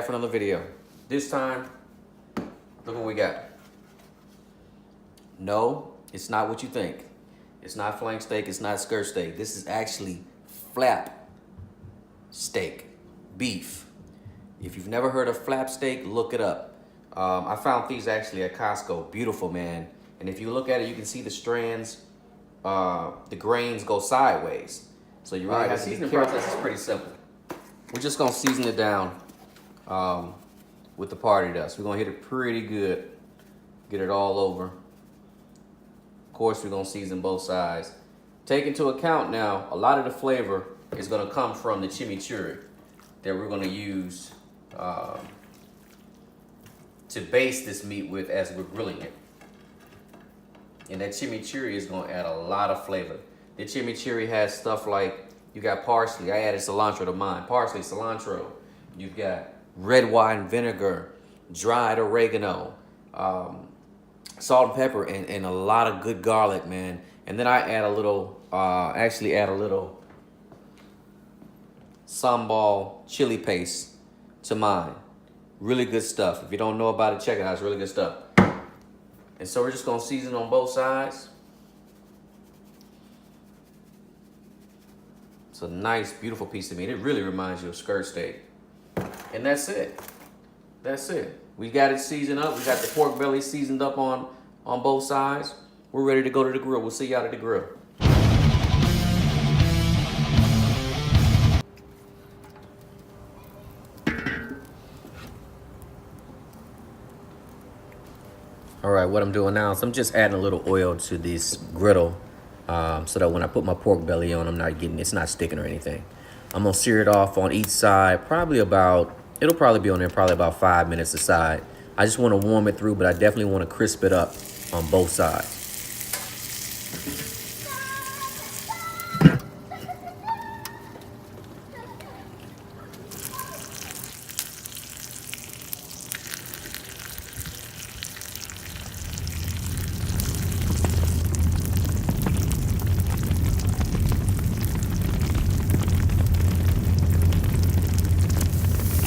for another video. This time, look what we got. No, it's not what you think. It's not flank steak, it's not skirt steak. This is actually flap steak, beef. If you've never heard of flap steak, look it up. I found these actually at Costco. Beautiful, man. And if you look at it, you can see the strands, the grains go sideways. So you really have to be careful. The seasoning process is pretty simple. We're just gonna season it down with the party dust. We're gonna hit it pretty good. Get it all over. Of course, we're gonna season both sides. Take into account now, a lot of the flavor is gonna come from the chimichurri that we're gonna use to baste this meat with as we're grilling it. And that chimichurri is gonna add a lot of flavor. The chimichurri has stuff like, you got parsley. I added cilantro to mine. Parsley, cilantro. You've got red wine vinegar, dried oregano, salt and pepper, and a lot of good garlic, man. And then I add a little, actually add a little sambal chili paste to mine. Really good stuff. If you don't know about it, check it out. It's really good stuff. And so we're just gonna season on both sides. It's a nice, beautiful piece of meat. It really reminds you of skirt steak. And that's it. That's it. We got it seasoned up. We got the pork belly seasoned up on both sides. We're ready to go to the grill. We'll see y'all at the grill. All right, what I'm doing now is I'm just adding a little oil to this griddle so that when I put my pork belly on, it's not sticking or anything. I'm gonna sear it off on each side, it'll probably be on there probably about 5 minutes a side. I just wanna warm it through, but I definitely wanna crisp it up on both sides.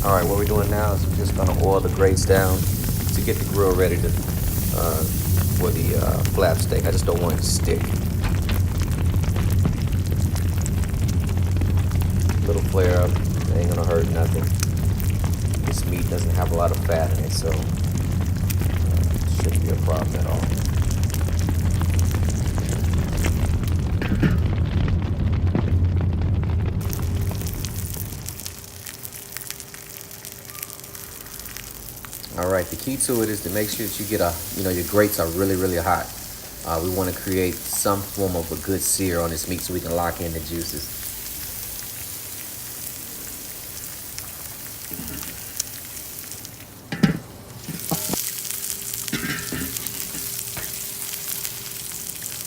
All right, what we're doing now is we're just gonna oil the grates down to get the grill ready to for the flap steak. I just don't want it to stick. Little flare up, ain't gonna hurt nothing. This meat doesn't have a lot of fat in it, so it shouldn't be a problem at all. All right, the key to it is to make sure that you get your grates are really, really hot. We want to create some form of a good sear on this meat so we can lock in the juices.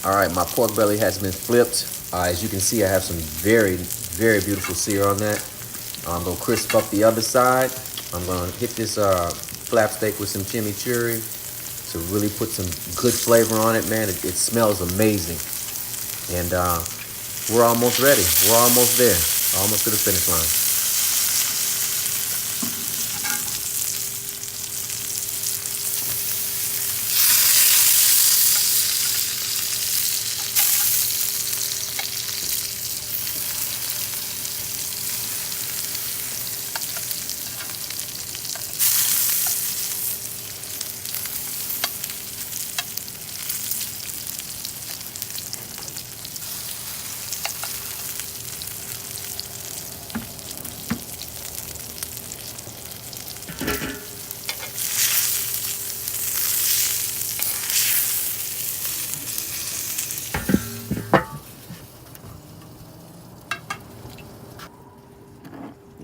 All right, my pork belly has been flipped. As you can see, I have some very, very beautiful sear on that. I'm gonna crisp up the other side. I'm gonna hit this flap steak with some chimichurri to really put some good flavor on it, man. It smells amazing. And we're almost ready. We're almost there. Almost to the finish line.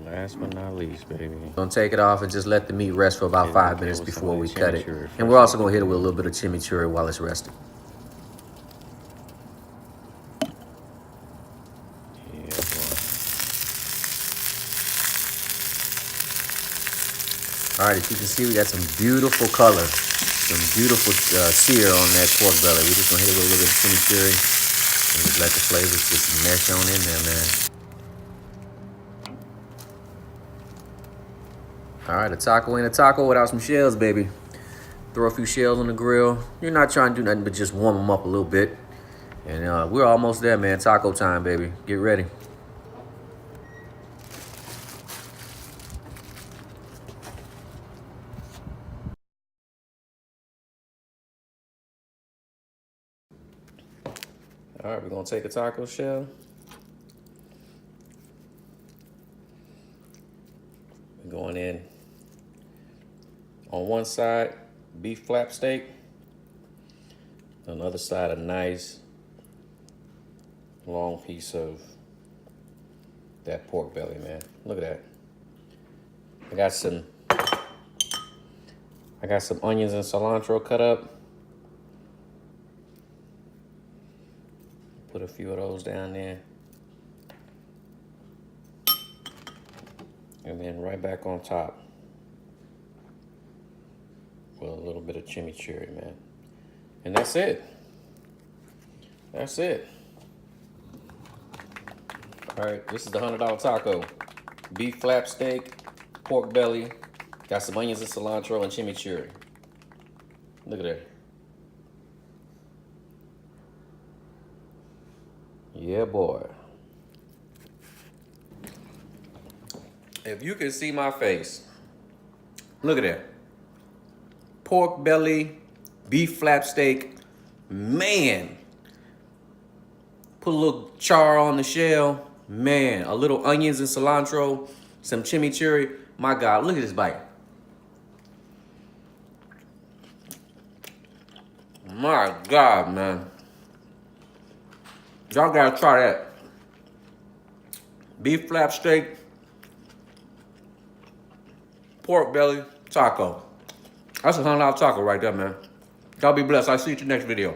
Last but not least, baby. Gonna take it off and just let the meat rest for about 5 minutes before we cut it. And we're also gonna hit it with a little bit of chimichurri while it's resting. Yeah, All right, as you can see, we got some beautiful color, some beautiful sear on that pork belly. We're just gonna hit it with a little bit of chimichurri and just let the flavors just mesh on in there, man. All right, a taco ain't a taco without some shells, baby. Throw a few shells on the grill. You're not trying to do nothing but just warm them up a little bit. And we're almost there, man. Taco time, baby. Get ready. All right, we're gonna take a taco shell. We're going in on one side, beef flap steak. On the other side, a nice long piece of that pork belly, man. Look at that. I got some onions and cilantro cut up. Put a few of those down there. And then right back on top with a little bit of chimichurri, man. And that's it. That's it. All right, this is the $100 taco. Beef flap steak, pork belly, got some onions and cilantro and chimichurri. Look at that. Yeah, boy. If you can see my face, look at that. Pork belly, beef flap steak, man. Put a little char on the shell, man. A little onions and cilantro, some chimichurri. My God, look at this bite. My God, man. Y'all gotta try that. Beef flap steak, pork belly, taco. That's a $100 taco right there, man. Y'all be blessed. I'll see you in the next video.